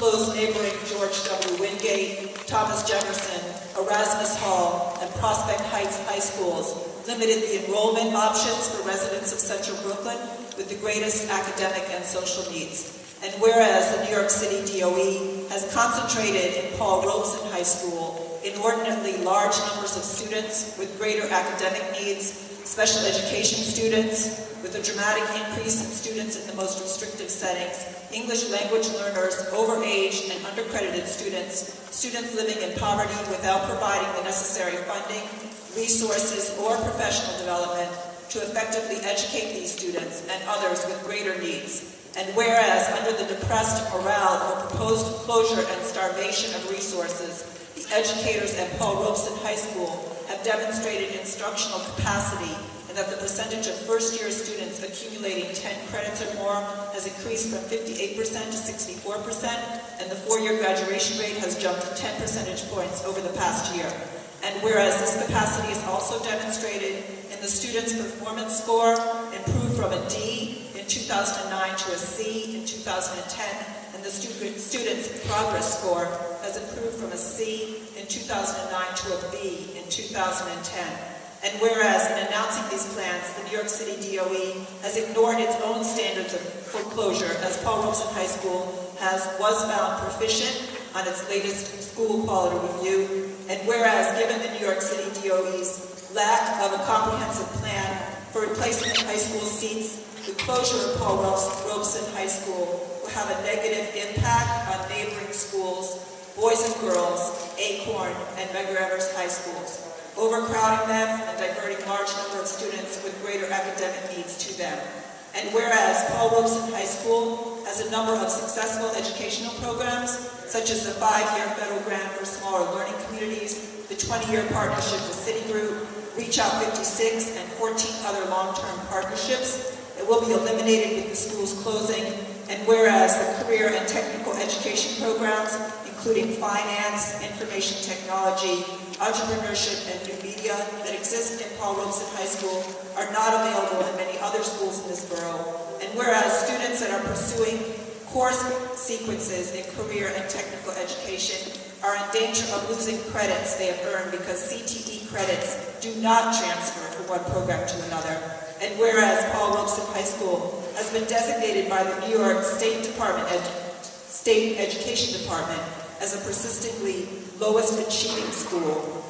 closed neighboring George W. Wingate, Thomas Jefferson, Erasmus Hall, and Prospect Heights high schools, limited the enrollment options for residents of Central Brooklyn with the greatest academic and social needs. And whereas the New York City DOE has concentrated in Paul Robeson High School inordinately large numbers of students with greater academic needs, special education students, with a dramatic increase in students in the most restrictive settings, English language learners, overage and undercredited students, students living in poverty without providing the necessary funding, resources, or professional development to effectively educate these students and others with greater needs. And whereas under the depressed morale or proposed closure and starvation of resources, the educators at Paul Robeson High School have demonstrated instructional capacity, and that the percentage of first-year students accumulating 10 credits or more has increased from 58% to 64%, and the four-year graduation rate has jumped 10 percentage points over the past year. And whereas this capacity is also demonstrated in the students' performance score, improved from a D in 2009 to a C in 2010, and the students' progress score has improved from a C in 2009 to a B in 2010. And whereas in announcing these plans, the New York City DOE has ignored its own standards of foreclosure, as Paul Robeson High School was found proficient on its latest school quality review, and whereas given the New York City DOE's lack of a comprehensive plan for replacement high school seats, the closure of Paul Robeson High School will have a negative impact on neighboring schools, Boys and Girls, Acorn, and Medgar Evers High Schools, overcrowding them and diverting large number of students with greater academic needs to them. And whereas Paul Robeson High School has a number of successful educational programs, such as the 5-year federal grant for smaller learning communities, the 20-year partnership with Citigroup, Reach Out 56, and 14 other long-term partnerships, it will be eliminated with the school's closing. And whereas the career and technical education programs, including finance, information technology, entrepreneurship, and new media that exist in Paul Robeson High School are not available in many other schools in this borough. And whereas students that are pursuing course sequences in career and technical education are in danger of losing credits they have earned because CTE credits do not transfer from one program to another. And whereas Paul Robeson High School has been designated by the New York State Education Department as a persistently lowest achieving school,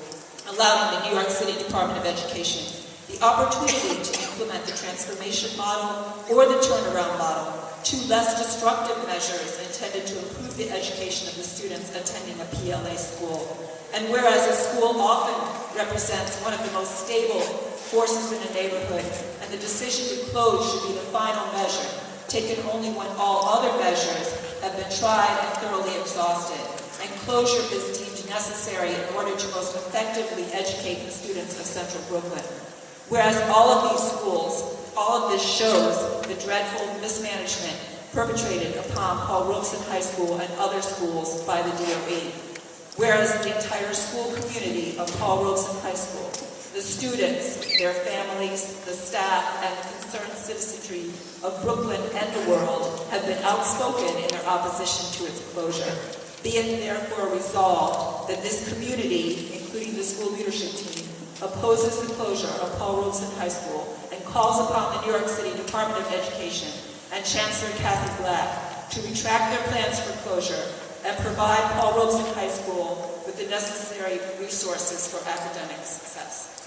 allowing the New York City Department of Education the opportunity to implement the transformation model or the turnaround model, two less destructive measures intended to improve the education of the students attending a PLA school. And whereas a school often represents one of the most stable forces in a neighborhood, and the decision to close should be the final measure, taken only when all other measures have been tried and thoroughly exhausted, and closure is deemed necessary in order to most effectively educate the students of Central Brooklyn. Whereas all of these schools, all of this shows the dreadful mismanagement perpetrated upon Paul Robeson High School and other schools by the DOE. Whereas the entire school community of Paul Robeson High School, the students, their families, the staff, and the concerned citizenry of Brooklyn and the world have been outspoken in their opposition to its closure. Be it therefore resolved that this community, including the school leadership team, opposes the closure of Paul Robeson High School and calls upon the New York City Department of Education and Chancellor Kathy Black to retract their plans for closure and provide Paul Robeson High School with the necessary resources for academic success.